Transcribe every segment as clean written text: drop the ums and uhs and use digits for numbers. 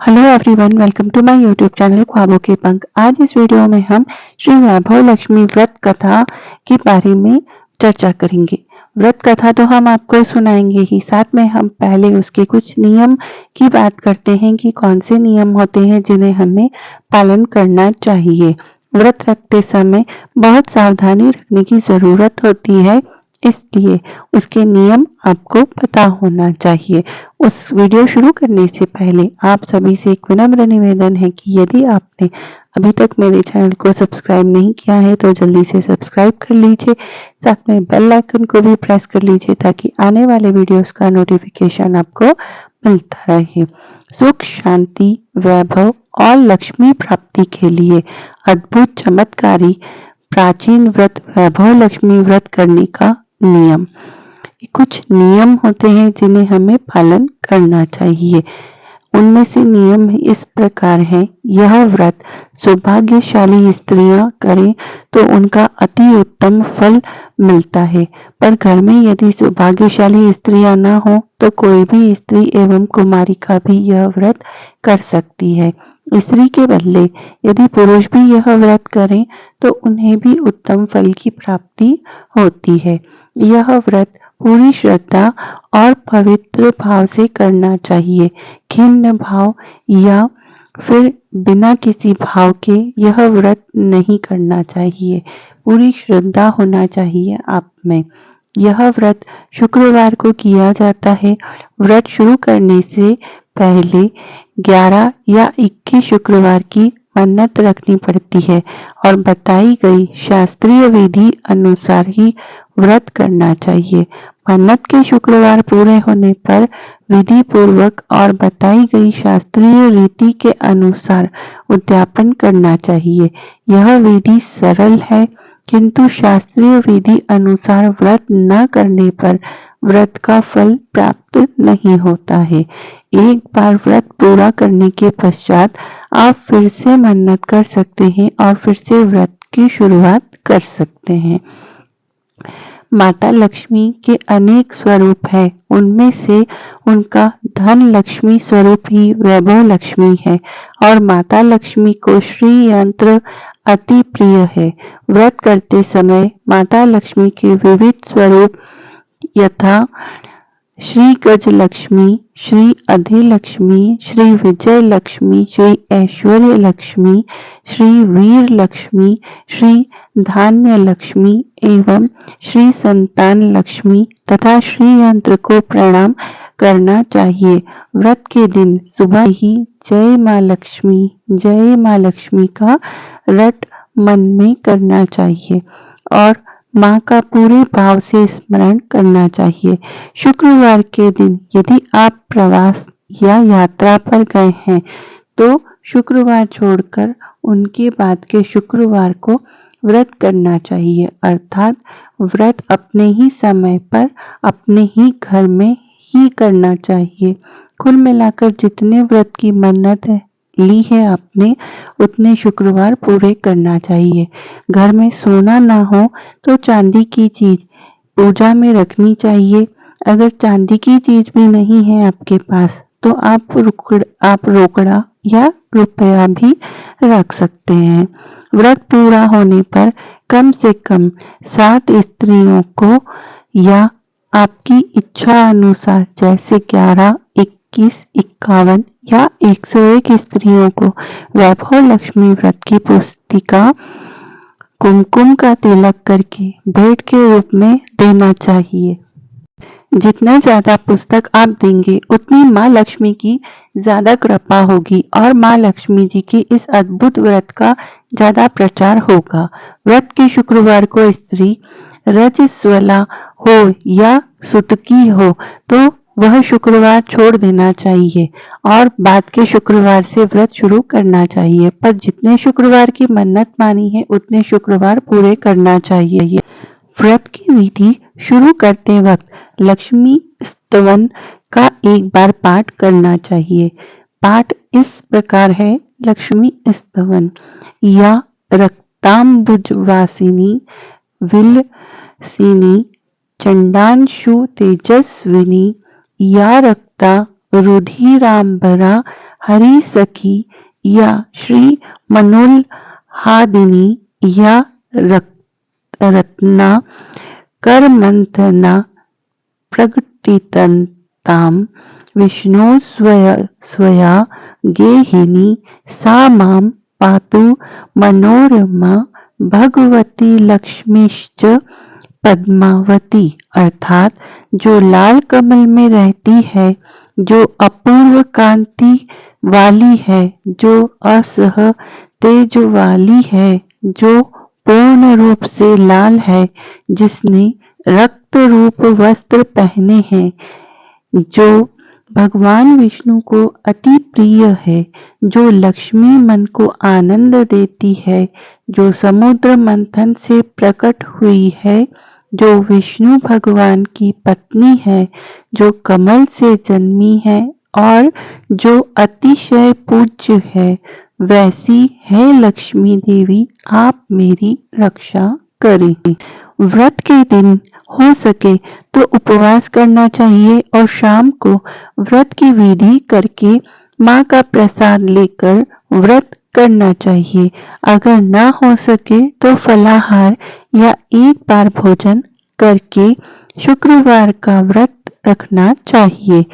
Hello everyone, welcome to my YouTube channel ख्वाबों के पंख। आज इस वीडियो में हम श्री वैभव लक्ष्मी व्रत कथा के बारे में चर्चा करेंगे। व्रत कथा तो हम आपको सुनाएंगे ही, साथ में हम पहले उसके कुछ नियम की बात करते हैं कि कौन से नियम होते हैं जिन्हें हमें पालन करना चाहिए। व्रत रखते समय बहुत सावधानी रखने की जरूरत होती है, इसलिए उसके नियम आपको पता होना चाहिए। उस वीडियो शुरू करने से पहले आप सभी से एक विनम्र निवेदन है कि यदि आपने अभी तक मेरे चैनल को सब्सक्राइब नहीं किया है तो जल्दी से सब्सक्राइब कर लीजिए, साथ में बेल आइकन को भी प्रेस कर लीजिए ताकि आने वाले वीडियोस का नोटिफिकेशन आपको मिलता रहे। सुख, शांति, वैभव और लक्ष्मी प्राप्ति के लिए अद्भुत चमत्कारी प्राचीन व्रत वैभव लक्ष्मी व्रत करने का नियम। कुछ नियम होते हैं जिन्हें हमें पालन करना चाहिए। उनमें से नियम इस प्रकार है। यह व्रत सौभाग्यशाली स्त्रियां करें तो उनका अति उत्तम फल मिलता है, पर घर में यदि सौभाग्यशाली स्त्रियां न हो तो कोई भी स्त्री एवं कुमारिका भी यह व्रत कर सकती है। स्त्री के बदले यदि पुरुष भी यह व्रत करें तो उन्हें भी उत्तम फल की प्राप्ति होती है। यह व्रत पूरी श्रद्धा और पवित्र भाव से करना चाहिए। खिन्न भाव या फिर बिना किसी भाव के यह व्रत नहीं करना चाहिए। पूरी श्रद्धा होना चाहिए आप में। यह व्रत शुक्रवार को किया जाता है। व्रत शुरू करने से पहले 11 या 21 शुक्रवार की मन्नत रखनी पड़ती है और बताई गई शास्त्रीय विधि अनुसार ही व्रत करना चाहिए। मन्नत के शुक्रवार पूरे होने पर विधि पूर्वक और बताई गई शास्त्रीय रीति के अनुसार उद्यापन करना चाहिए। यह विधि सरल है, किंतु शास्त्रीय विधि अनुसार व्रत न करने पर व्रत का फल प्राप्त नहीं होता है। एक बार व्रत पूरा करने के पश्चात आप फिर से मन्नत कर सकते हैं और फिर से व्रत की शुरुआत कर सकते हैं। माता लक्ष्मी के अनेक स्वरूप है, उनमें से उनका धन लक्ष्मी स्वरूप ही वैभव लक्ष्मी है और माता लक्ष्मी को श्री यंत्र अति प्रिय है। व्रत करते समय माता लक्ष्मी के विविध स्वरूप यथा श्री गज लक्ष्मी, श्री अधिलक्ष्मी, श्री विजय लक्ष्मी, श्री ऐश्वर्य लक्ष्मी, श्री वीर लक्ष्मी, श्री धान्य लक्ष्मी एवं श्री संतान लक्ष्मी तथा श्री यंत्र को प्रणाम करना चाहिए। व्रत के दिन सुबह ही जय माँ लक्ष्मी का रट मन में करना चाहिए और माँ का पूरे भाव से स्मरण करना चाहिए। शुक्रवार के दिन यदि आप प्रवास या यात्रा पर गए हैं तो शुक्रवार छोड़कर उनके बाद के शुक्रवार को व्रत करना चाहिए, अर्थात व्रत अपने ही समय पर अपने ही घर में ही करना चाहिए। कुल मिलाकर जितने व्रत की मन्नत ली है आपने उतने शुक्रवार पूरे करना चाहिए। घर में सोना ना हो तो चांदी की चीज पूजा में रखनी चाहिए। अगर चांदी की चीज भी नहीं है आपके पास तो आप रोकड़ा या रुपया भी रख सकते हैं। व्रत पूरा होने पर कम से कम 7 स्त्रियों को या आपकी इच्छा अनुसार जैसे 11, 21, 51 या 101 स्त्रियों को वैभव लक्ष्मी व्रत की पुस्तिका कुमकुम का तिलक करके भेंट के रूप में देना चाहिए। जितना ज्यादा पुस्तक आप देंगे उतनी माँ लक्ष्मी की ज्यादा कृपा होगी और माँ लक्ष्मी जी की इस अद्भुत व्रत का ज्यादा प्रचार होगा। व्रत के शुक्रवार को स्त्री रजस्वला हो या सुतकी हो तो वह शुक्रवार छोड़ देना चाहिए और बाद के शुक्रवार से व्रत शुरू करना चाहिए, पर जितने शुक्रवार की मन्नत मानी है उतने शुक्रवार पूरे करना चाहिए। व्रत की विधि शुरू करते वक्त लक्ष्मी स्तवन का एक बार पाठ करना चाहिए। पाठ इस प्रकार है। लक्ष्मी स्तवन या रक्तांबुजवासिनी विलसिनी चंडांशु तेजस्विनी या रक्ता रुधिरांबरा हरि सखी या श्री मनोल्हादिनी या रत्ना करमंथना प्रकटितंतां विष्णु स्वया गेहिनी सा मां पातु मनोरमा भगवती लक्ष्मीश्च पद्मावती। अर्थात जो लाल कमल में रहती है, जो अपूर्व कांति वाली है, जो असह तेज वाली है, जो पूर्ण रूप से लाल है, जिसने रक्त रूप वस्त्र पहने हैं, जो भगवान विष्णु को अति प्रिय है, जो लक्ष्मी मन को आनंद देती है, जो समुद्र मंथन से प्रकट हुई है, जो विष्णु भगवान की पत्नी है, जो कमल से जन्मी है और जो अतिशय पूज्य है, वैसी है लक्ष्मी देवी, आप मेरी रक्षा करें। व्रत के दिन हो सके तो उपवास करना चाहिए और शाम को व्रत की विधि करके माँ का प्रसाद लेकर व्रत करना चाहिए। अगर ना हो सके तो फलाहार या एक बार भोजन करके शुक्रवार का व्रत रखना चाहिए।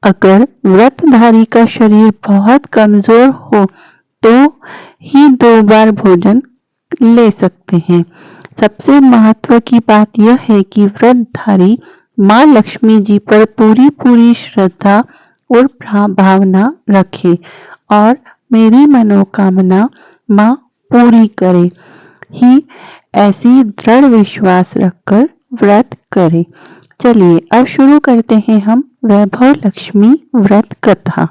अगर व्रतधारी का शरीर बहुत कमजोर हो तो ही 2 बार भोजन ले सकते हैं। सबसे महत्व की बात यह है कि व्रतधारी माँ लक्ष्मी जी पर पूरी श्रद्धा और भावना रखे और मेरी मनोकामना माँ पूरी करे ही ऐसी दृढ़ विश्वास रखकर व्रत करे। चलिए अब शुरू करते हैं हम वैभव लक्ष्मी व्रत कथा।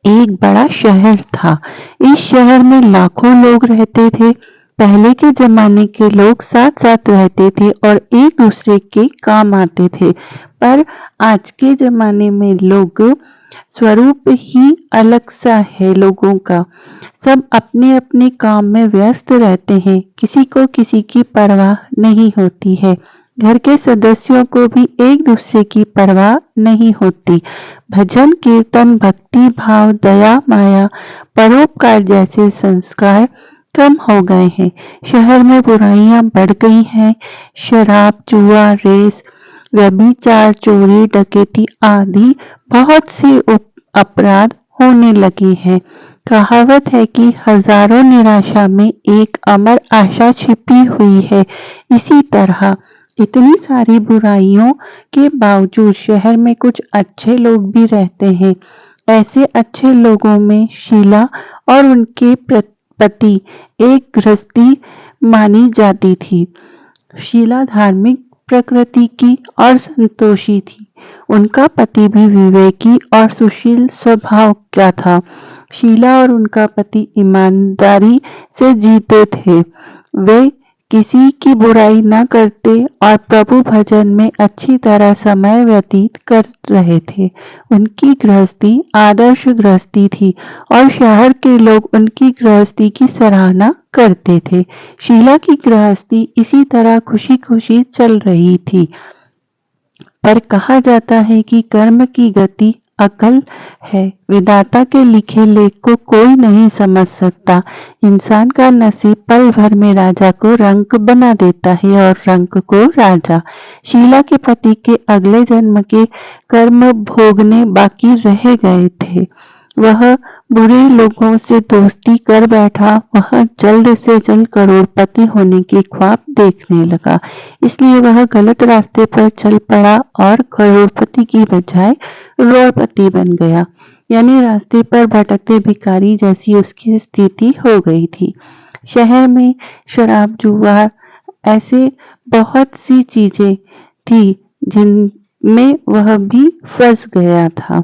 एक बड़ा शहर था। इस शहर में लाखों लोग रहते थे। पहले के जमाने के लोग साथ साथ रहते थे और एक दूसरे के काम आते थे, पर आज के जमाने में लोग स्वरूप ही अलग सा है। लोगों का सब अपने अपने काम में व्यस्त रहते हैं, किसी को किसी की परवाह नहीं होती है। घर के सदस्यों को भी एक दूसरे की परवाह नहीं होती। भजन कीर्तन भक्ति भाव दया माया परोपकार जैसे संस्कार कम हो गए हैं। शहर में बुराइयां बढ़ गई हैं। शराब जुआ रेस व्यभिचार चोरी डकैती आदि बहुत से अपराध होने लगे हैं। कहावत है कि हजारों निराशा में एक अमर आशा छिपी हुई है। इसी तरह इतनी सारी बुराइयों के बावजूद शहर में कुछ अच्छे लोग भी रहते हैं। ऐसे अच्छे लोगों में शीला और उनके पति एक गृहस्थी मानी जाती थी। शीला धार्मिक प्रकृति की और संतोषी थी। उनका पति भी विवेकी और सुशील स्वभाव का था। शीला और उनका पति ईमानदारी से जीते थे। वे किसी की बुराई न करते और प्रभु भजन में अच्छी तरह समय व्यतीत कर रहे थे। उनकी गृहस्थी आदर्श गृहस्थी थी और शहर के लोग उनकी गृहस्थी की सराहना करते थे। शीला की गृहस्थी इसी तरह खुशी खुशी चल रही थी। पर कहा जाता है कि कर्म की गति अकल है। विधाता के लिखे लेख को कोई नहीं समझ सकता। इंसान का नसीब पल भर में राजा को रंक बना देता है और रंक को राजा। शीला के पति के अगले जन्म के कर्म भोगने बाकी रह गए थे। वह बुरे लोगों से दोस्ती कर बैठा। वह जल्द से जल्द करोड़पति होने के ख्वाब देखने लगा, इसलिए वह गलत रास्ते पर चल पड़ा और करोड़पति की बजाय रोड़पति बन गया। यानी रास्ते पर भटकते भिखारी जैसी उसकी स्थिति हो गई थी। शहर में शराब जुआ ऐसे बहुत सी चीजें थी जिनमें वह भी फंस गया था।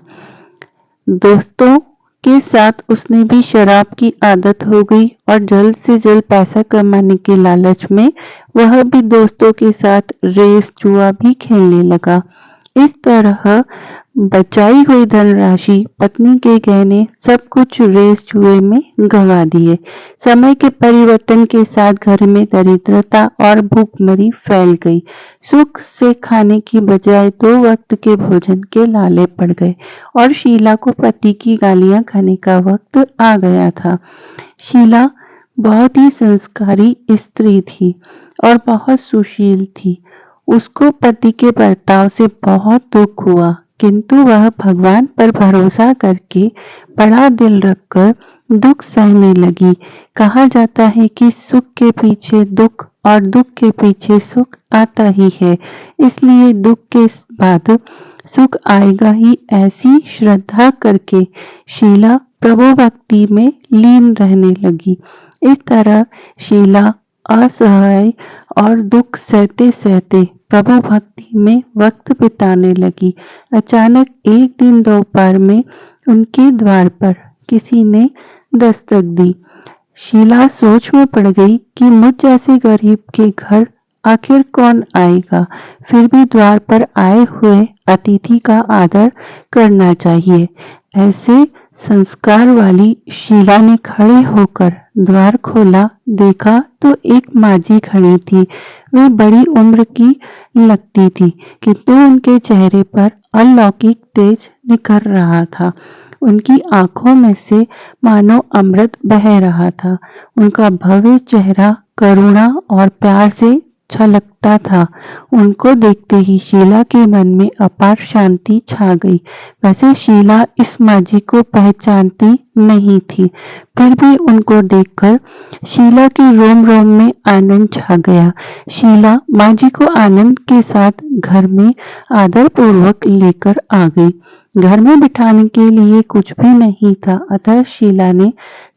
दोस्तों के साथ उसने भी शराब की आदत हो गई और जल्द से जल्द पैसा कमाने के लालच में वह भी दोस्तों के साथ रेस जुआ भी खेलने लगा। इस तरह बचाई हुई धनराशि, पत्नी के गहने सब कुछ रेस जुए में गंवा दिए। समय के परिवर्तन के साथ घर में दरिद्रता और भूखमरी फैल गई। सुख से खाने की बजाय 2 वक्त के भोजन के लाले पड़ गए और शीला को पति की गालियां खाने का वक्त आ गया था। शीला बहुत ही संस्कारी स्त्री थी और बहुत सुशील थी। उसको पति के बर्ताव से बहुत दुख हुआ, किंतु वह भगवान पर भरोसा करके बड़ा दिल रखकर दुख सहने लगी। कहा जाता है कि सुख के पीछे दुख और दुख के पीछे सुख आता ही है, इसलिए दुख के बाद सुख आएगा ही, ऐसी श्रद्धा करके शीला प्रभु भक्ति में लीन रहने लगी। इस तरह शीला असहाय और दुख सहते सहते प्रभु भक्ति में वक्त बिताने लगी। अचानक एक दिन दोपहर में उनके द्वार पर किसी ने दस्तक दी। शीला सोच में पड़ गई कि मुझ जैसे गरीब के घर आखिर कौन आएगा, फिर भी द्वार पर आए हुए अतिथि का आदर करना चाहिए। ऐसे संस्कार वाली शीला ने खड़े होकर द्वार खोला, देखा तो एक माझी खड़ी थी। वे बड़ी उम्र की लगती थी, किंतु उनके चेहरे पर अलौकिक तेज निखर रहा था। उनकी आंखों में से मानो अमृत बह रहा था। उनका भव्य चेहरा करुणा और प्यार से छलकता था। उनको देखते ही शीला के मन में अपार शांति छा गई। वैसे शीला इस माझी को पहचानती नहीं थी, फिर भी उनको देखकर शीला के रोम रोम में आनंद छा गया। शीला माझी को आनंद के साथ घर में आदर पूर्वक लेकर आ गई। घर में बिठाने के लिए कुछ भी नहीं था, अतः शीला ने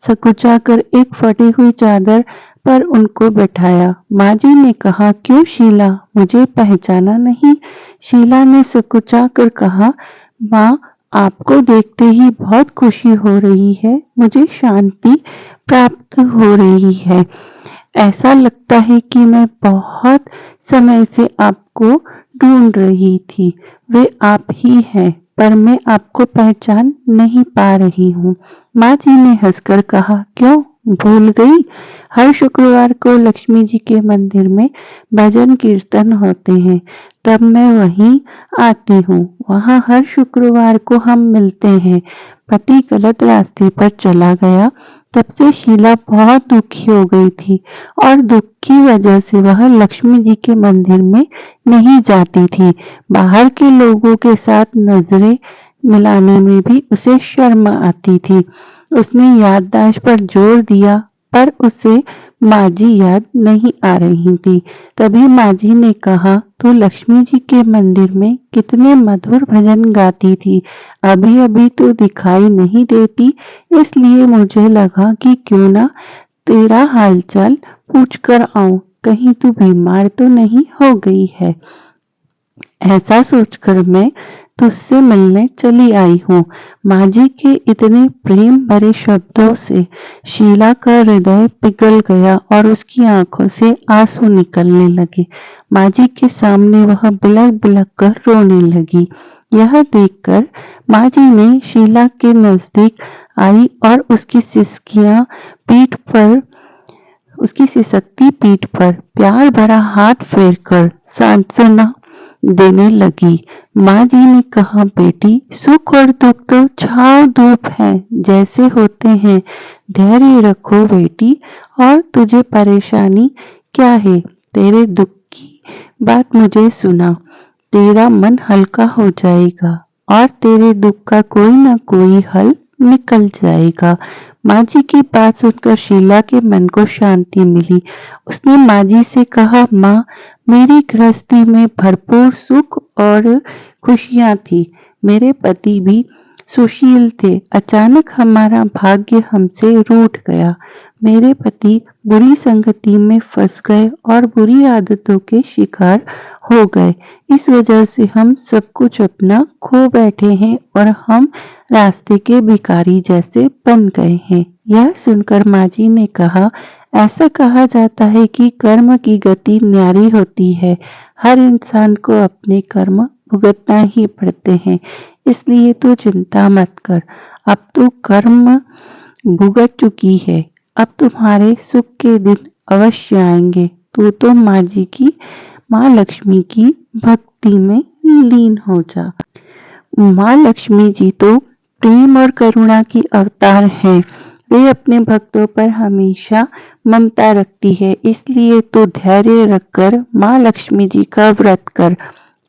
सकुचाकर एक फटी हुई चादर पर उनको बैठाया। माझी ने कहा, क्यों शीला, मुझे पहचाना नहीं? शीला ने सकुचाकर कहा, माँ, आपको देखते ही बहुत खुशी हो रही है, मुझे शांति प्राप्त हो रही है। ऐसा लगता है कि मैं बहुत समय से आपको ढूंढ रही थी। वे आप ही हैं, पर मैं आपको पहचान नहीं पा रही हूँ। माँ जी ने हंसकर कहा, क्यों भूल गई? हर शुक्रवार को लक्ष्मी जी के मंदिर में भजन कीर्तन होते हैं, तब मैं वहीं आती हूँ। वहाँ हर शुक्रवार को हम मिलते हैं। पति गलत रास्ते पर चला गया, तब से शीला बहुत दुखी हो गई थी और दुख की वजह से वह लक्ष्मी जी के मंदिर में नहीं जाती थी। बाहर के लोगों के साथ नजरें मिलाने में भी उसे शर्म आती थी। उसने याददाश्त पर जोर दिया, पर उसे माझी याद नहीं आ रही थी। तभी माझी ने कहा, तो लक्ष्मी जी के मंदिर में कितने मधुर भजन गाती थी, अभी अभी तो दिखाई नहीं देती, इसलिए मुझे लगा कि क्यों ना तेरा हालचाल पूछ कर आऊं, कहीं तू बीमार तो नहीं हो गई है। ऐसा सोचकर मैं तुझसे मिलने चली आई हूँ। माझी के इतने प्रेम भरे शब्दों से शीला का हृदय पिघल गया और उसकी आंखों से आंसू निकलने लगे। माझी के सामने वह बिलख बिलख कर रोने लगी। यह देखकर माझी ने शीला के नजदीक आई और उसकी सिसकती पीठ पर प्यार भरा हाथ फेरकर सांत्वना देने लगी। माँ जी ने कहा, बेटी, सुख और दुख तो छांव धूप है जैसे होते हैं, धैर्य रखो बेटी। और तुझे परेशानी क्या है? तेरे दुख की बात मुझे सुना, तेरा मन हल्का हो जाएगा और तेरे दुख का कोई ना कोई हल निकल जाएगा। माँ जी की बात सुनकर शीला के मन को शांति मिली। उसने माँ जी से कहा, माँ, मेरी गृहस्थी में भरपूर सुख और खुशियां थी। मेरे पति भी सुशील थे। अचानक हमारा भाग्य हमसे रूठ गया। मेरे पति बुरी संगति में फंस गए और बुरी आदतों के शिकार हो गए। इस वजह से हम सब कुछ अपना खो बैठे हैं और हम रास्ते के भिखारी जैसे बन गए हैं। यह सुनकर माँ जी ने कहा, ऐसा कहा जाता है कि कर्म की गति न्यारी होती है। हर इंसान को अपने कर्म भुगतना ही पड़ते हैं। इसलिए तू चिंता मत कर। अब तू कर्म भुगत चुकी है, अब तुम्हारे सुख के दिन अवश्य आएंगे। तू तो माँ लक्ष्मी की भक्ति में लीन हो जा। माँ लक्ष्मी जी तो प्रेम और करुणा की अवतार है। वे अपने भक्तों पर हमेशा ममता रखती है, इसलिए तो धैर्य रखकर माँ लक्ष्मी जी का व्रत कर।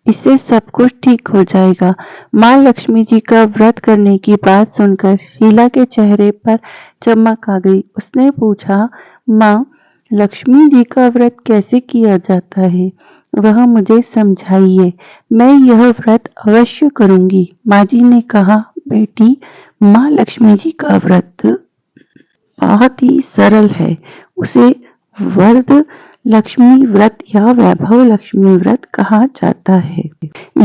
इससे सब कुछ ठीक हो जाएगा। माँ लक्ष्मी जी का व्रत करने की बात सुनकर शीला के चेहरे पर चमक आ गई। उसने पूछा, माँ लक्ष्मी जी का व्रत कैसे किया जाता है? वह मुझे समझाइए, मैं यह व्रत अवश्य करूंगी। माँ जी ने कहा, बेटी माँ लक्ष्मी जी का व्रत बहुत ही सरल है। उसे वरद लक्ष्मी व्रत या वैभव लक्ष्मी व्रत कहा जाता है।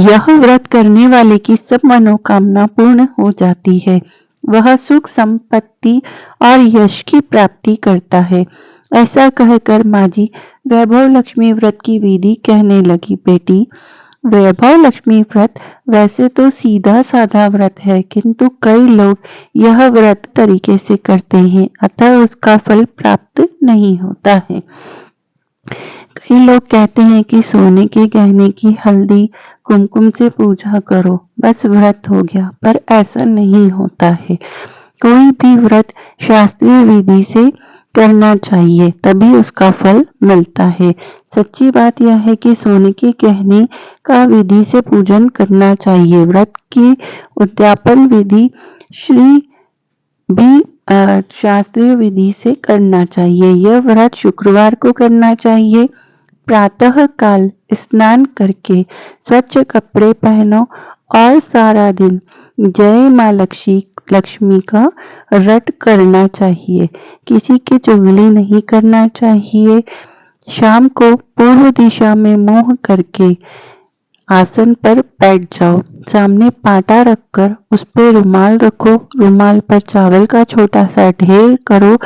यह व्रत करने वाले की सब मनोकामना पूर्ण हो जाती है। वह सुख संपत्ति और यश की प्राप्ति करता है। ऐसा कहकर माँ जी वैभव लक्ष्मी व्रत की विधि कहने लगी। बेटी वैभव लक्ष्मी व्रत वैसे तो सीधा साधा व्रत है, किंतु कई लोग यह व्रत तरीके से करते हैं, अतः उसका फल प्राप्त नहीं होता है। कई लोग कहते हैं कि सोने के गहने की हल्दी कुमकुम से पूजा करो, बस व्रत हो गया, पर ऐसा नहीं होता है। कोई भी व्रत शास्त्रीय विधि से करना चाहिए, तभी उसका फल मिलता है। सच्ची बात यह है कि सोने के गहने का विधि से पूजन करना चाहिए। व्रत की उद्यापन विधि श्री भी शास्त्रीय विधि से करना चाहिए। यह व्रत शुक्रवार को करना चाहिए। प्रातः काल स्नान करके स्वच्छ कपड़े पहनो और सारा दिन जय माँ लक्ष्मी का रट करना चाहिए। किसी की चुगली नहीं करना चाहिए। शाम को पूर्व दिशा में मुंह करके आसन पर बैठ जाओ। सामने पाटा रखकर उस पर रुमाल रखो। रुमाल पर चावल का छोटा सा ढेर करो।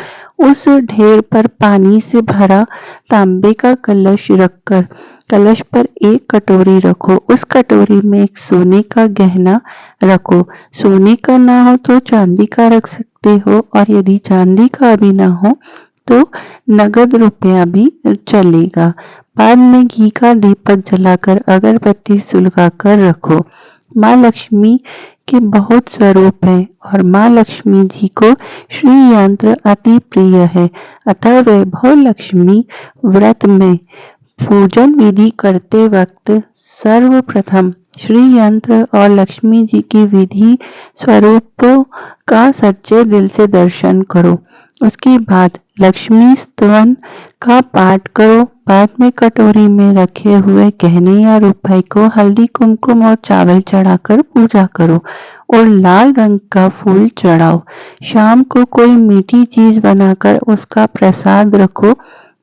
उस ढेर पर पानी से भरा तांबे का कलश रखकर कलश पर एक कटोरी रखो। उस कटोरी में एक सोने का गहना रखो। सोने का ना हो तो चांदी का रख सकते हो, और यदि चांदी का भी ना हो तो नगद रुपया भी चलेगा। बाद में घी का दीपक जलाकर अगरबत्ती सुलगाकर रखो। माँ लक्ष्मी के बहुत स्वरूप हैं और माँ लक्ष्मी जी को श्री यंत्र अति प्रिय है, अतः वैभव लक्ष्मी व्रत में पूजन विधि करते वक्त सर्वप्रथम श्री यंत्र और लक्ष्मी जी की विधि स्वरूपों का सच्चे दिल से दर्शन करो। उसके बाद लक्ष्मी स्तवन का पाठ करो। बाद में कटोरी में रखे हुए गहने या रुपए को हल्दी कुमकुम और चावल चढ़ाकर पूजा करो और लाल रंग का फूल चढ़ाओ। शाम को कोई मीठी चीज बनाकर उसका प्रसाद रखो।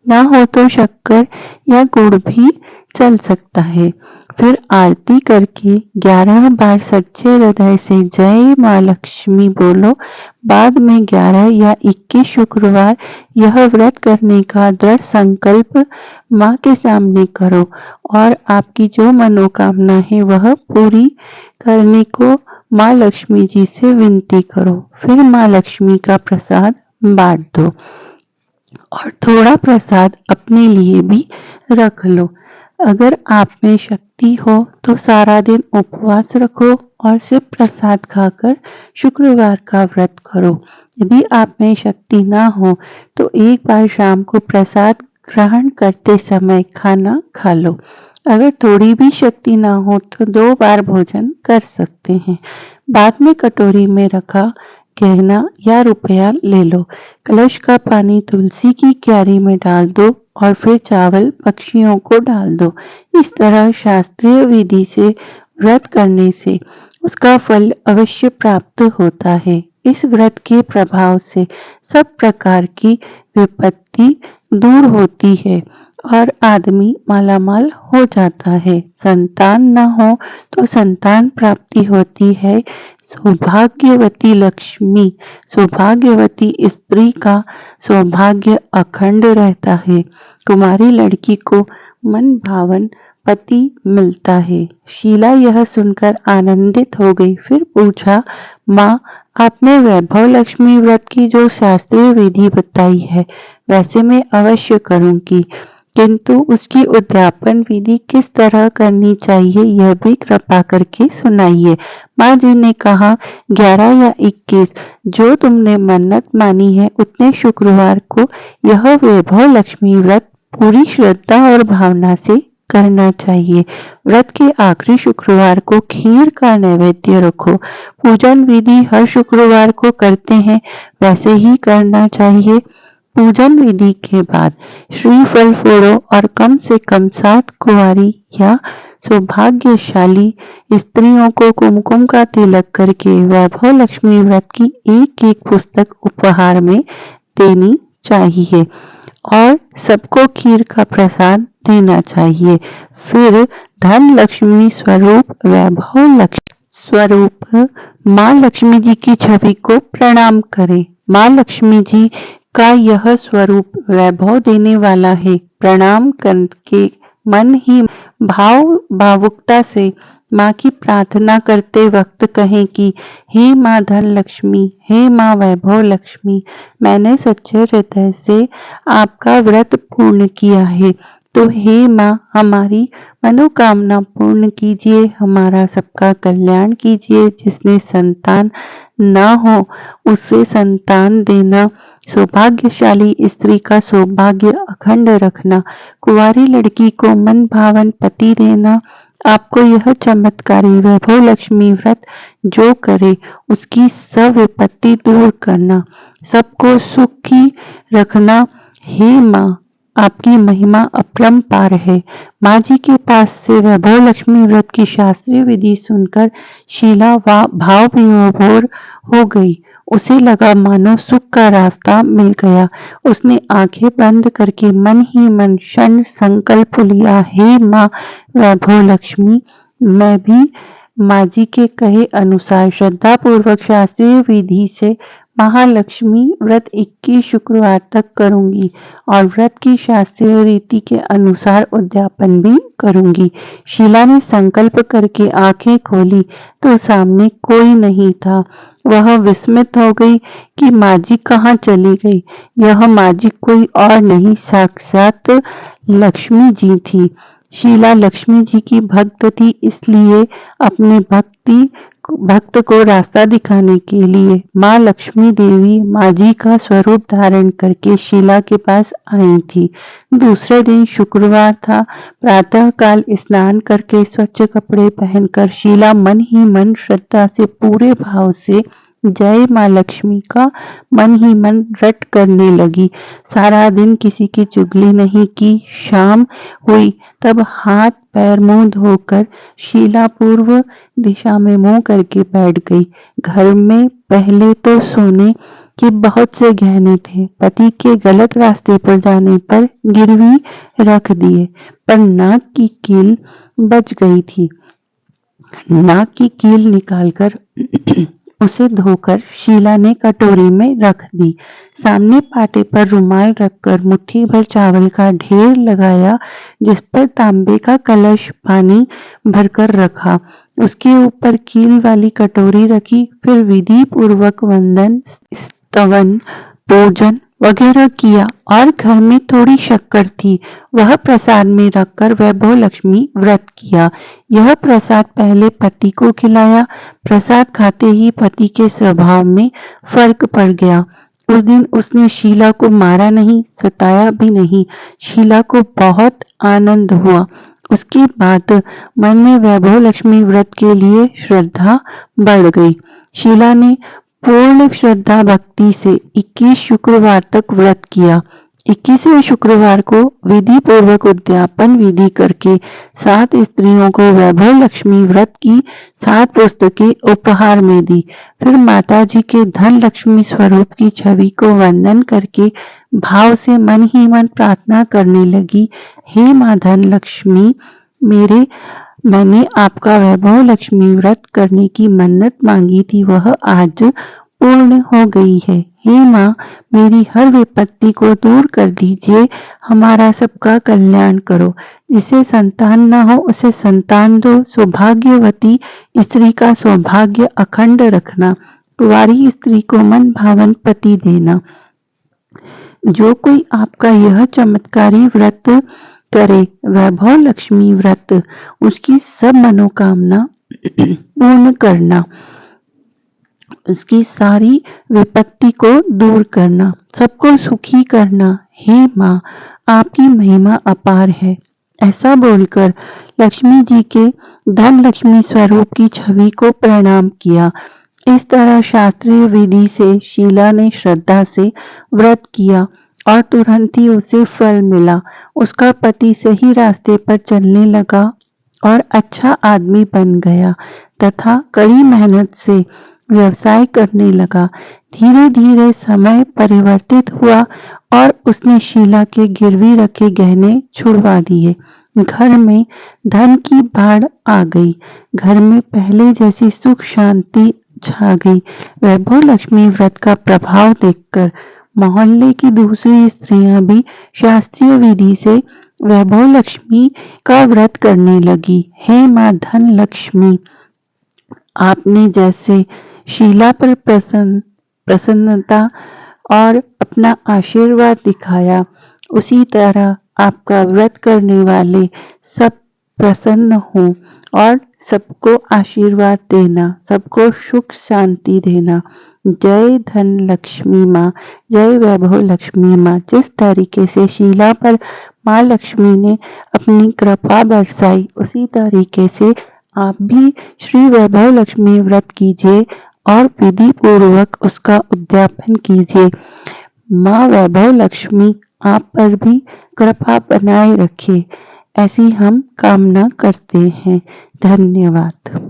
ना हो तो शक्कर या गुड़ भी चल सकता है। फिर आरती करके 11 बार सच्चे हृदय से जय माँ लक्ष्मी बोलो। बाद में 11 या 21 शुक्रवार यह व्रत करने का दृढ़ संकल्प माँ के सामने करो और आपकी जो मनोकामना है वह पूरी करने को माँ लक्ष्मी जी से विनती करो। फिर माँ लक्ष्मी का प्रसाद बांट दो और थोड़ा प्रसाद अपने लिए भी रख लो। अगर आप में शक्ति हो तो सारा दिन उपवास रखो और सिर्फ प्रसाद खाकर शुक्रवार का व्रत करो। यदि आप में शक्ति ना हो तो एक बार शाम को प्रसाद ग्रहण करते समय खाना खा लो। अगर थोड़ी भी शक्ति ना हो तो 2 बार भोजन कर सकते हैं। बाद में कटोरी में रखा गहना या रुपया ले लो। कलश का पानी तुलसी की क्यारी में डाल दो और फिर चावल पक्षियों को डाल दो। इस तरह शास्त्रीय विधि से व्रत करने से उसका फल अवश्य प्राप्त होता है। इस व्रत के प्रभाव से सब प्रकार की विपत्ति दूर होती है और आदमी मालामाल हो जाता है। संतान न हो तो संतान प्राप्ति होती है। सौभाग्यवती लक्ष्मी, सौभाग्यवती स्त्री का सौभाग्य अखंड रहता है। कुमारी लड़की को मन भावन पति मिलता है। शीला यह सुनकर आनंदित हो गई। फिर पूछा, माँ, आपने वैभव लक्ष्मी व्रत की जो शास्त्रीय विधि बताई है वैसे मैं अवश्य करूंगी, किंतु उसकी उद्यापन विधि किस तरह करनी चाहिए यह भी कृपा करके सुनाइए। माँ जी ने कहा, 11 या 21 जो तुमने मन्नत मानी है उतने शुक्रवार को यह वैभव लक्ष्मी व्रत पूरी श्रद्धा और भावना से करना चाहिए। व्रत के आखिरी शुक्रवार को खीर का नैवेद्य रखो। पूजन विधि हर शुक्रवार को करते हैं वैसे ही करना चाहिए। पूजन विधि के बाद श्रीफल फोड़ो और कम से कम 7 कुंवारी या सौभाग्यशाली स्त्रियों को कुमकुम का तिलक करके वैभव लक्ष्मी व्रत की एक पुस्तक उपहार में देनी चाहिए और सबको खीर का प्रसाद देना चाहिए। फिर धन लक्ष्मी स्वरूप वैभव लक्ष्मी स्वरूप माँ लक्ष्मी जी की छवि को प्रणाम करें। माँ लक्ष्मी जी का यह स्वरूप वैभव देने वाला है। प्रणाम करके मन ही भावुकता से माँ की प्रार्थना करते वक्त कहें कि हे माँ धन लक्ष्मी, हे माँ वैभव लक्ष्मी, मैंने सच्चे हृदय से आपका व्रत पूर्ण किया है, तो हे माँ हमारी मनोकामना पूर्ण कीजिए, हमारा सबका कल्याण कीजिए। जिसने संतान न हो उसे संतान देना, सौभाग्यशाली स्त्री का सौभाग्य अखंड रखना, कुंवारी लड़की को मन भावन पति देना। आपको यह चमत्कारी वैभव लक्ष्मी व्रत जो करे उसकी सब विपत्ति दूर करना, सबको सुखी रखना। हे माँ, आपकी महिमा अपरंपार है। माँ जी के पास से वैभव लक्ष्मी व्रत की शास्त्रीय विधि सुनकर शीला भाव विभोर हो गई। उसे लगा मानो सुख का रास्ता मिल गया। उसने आंखें बंद करके मन ही मन क्षण संकल्प लिया, हे माँ वैभव लक्ष्मी, मैं भी माँ जी के कहे अनुसार श्रद्धा पूर्वक शास्त्रीय विधि से महालक्ष्मी व्रत 21 शुक्रवार तक करूंगी और व्रत की शास्त्रीय रीति के अनुसार उद्यापन भी करूंगी। शीला ने संकल्प करके आंखें खोली तो सामने कोई नहीं था। वह विस्मित हो गई कि माँ जी कहाँ चली गई। यह माँ जी कोई और नहीं, साक्षात लक्ष्मी जी थी। शीला लक्ष्मी जी की भक्त थी, इसलिए अपने भक्त को रास्ता दिखाने के लिए माँ लक्ष्मी देवी माँ जी का स्वरूप धारण करके शीला के पास आई थी। दूसरे दिन शुक्रवार था। प्रातः काल स्नान करके स्वच्छ कपड़े पहनकर शीला मन ही मन श्रद्धा से पूरे भाव से जय माँ लक्ष्मी का मन ही मन रट करने लगी। सारा दिन किसी की चुगली नहीं की। शाम हुई तब हाथ पैर मुंह धोकर शीला पूर्व दिशा में मुंह करके बैठ गई। घर में पहले तो सोने के बहुत से गहने थे, पति के गलत रास्ते पर जाने पर गिरवी रख दिए, पर नाक की कील बच गई थी। नाक की कील निकालकर उसे धोकर शीला ने कटोरी में रख दी। सामने पाटे पर रुमाल रखकर मुट्ठी भर चावल का ढेर लगाया, जिस पर तांबे का कलश पानी भरकर रखा। उसके ऊपर कील वाली कटोरी रखी। फिर विधि पूर्वक वंदन, स्तवन, पूजन वगैरह किया और घर में थोड़ी शक्कर थी, वह प्रसाद में रखकर वैभव लक्ष्मी व्रत किया। यह प्रसाद पहले पति को खिलाया। प्रसाद खाते ही पति के स्वभाव में फर्क पड़ गया। उस दिन उसने शीला को मारा नहीं, सताया भी नहीं। शीला को बहुत आनंद हुआ। उसके बाद मन में वैभव लक्ष्मी व्रत के लिए श्रद्धा बढ़ गई। शीला ने पूर्ण श्रद्धा भक्ति से 21 शुक्रवार तक व्रत किया। 21वें शुक्रवार को विधि पूर्वक उद्यापन विधि करके 7 स्त्रियों को वैभव लक्ष्मी व्रत की 7 पुस्तकें उपहार में दी। फिर माता जी के धन लक्ष्मी स्वरूप की छवि को वंदन करके भाव से मन ही मन प्रार्थना करने लगी, हे माँ धन लक्ष्मी, मैंने आपका वैभव लक्ष्मी व्रत करने की मन्नत मांगी थी, वह आज पूर्ण हो गई है। हे माँ, मेरी हर विपत्ति को दूर कर दीजिए, हमारा सबका कल्याण करो। जिसे संतान न हो उसे संतान दो, सौभाग्यवती स्त्री का सौभाग्य अखंड रखना, कुंवारी स्त्री को मन भावन पति देना। जो कोई आपका यह चमत्कारी व्रत करे, वैभव लक्ष्मी व्रत, उसकी सब मनोकामना पूर्ण करना, उसकी सारी विपत्ति को दूर करना, सबको सुखी करना। हे माँ, आपकी महिमा अपार है। ऐसा बोलकर लक्ष्मी जी के धन लक्ष्मी स्वरूप की छवि को प्रणाम किया। इस तरह शास्त्रीय विधि से शीला ने श्रद्धा से व्रत किया और तुरंत ही उसे फल मिला। उसका पति सही रास्ते पर चलने लगा और अच्छा आदमी बन गया तथा कड़ी मेहनत से व्यवसाय करने लगा। धीरे धीरे समय परिवर्तित हुआ और उसने शीला के गिरवी रखे गहने छुड़वा दिए। घर में धन की बाढ़ आ गई। घर में पहले जैसी सुख शांति छा गई। वैभव लक्ष्मी व्रत का प्रभाव देखकर मोहल्ले की दूसरी स्त्रियां भी शास्त्रीय विधि से वैभव लक्ष्मी का व्रत करने लगी। हे माँ धन लक्ष्मी, आपने जैसे शीला पर प्रसन्नता और अपना आशीर्वाद दिखाया, उसी तरह आपका व्रत करने वाले सब प्रसन्न हों और सबको आशीर्वाद देना, सबको सुख शांति देना। जय धन लक्ष्मी माँ, जय वैभव लक्ष्मी माँ। जिस तरीके से शीला पर माँ लक्ष्मी ने अपनी कृपा बरसाई, उसी तरीके से आप भी श्री वैभव लक्ष्मी व्रत कीजिए और विधि पूर्वक उसका उद्यापन कीजिए। माँ वैभव लक्ष्मी आप पर भी कृपा बनाए रखे, ऐसी हम कामना करते हैं। धन्यवाद।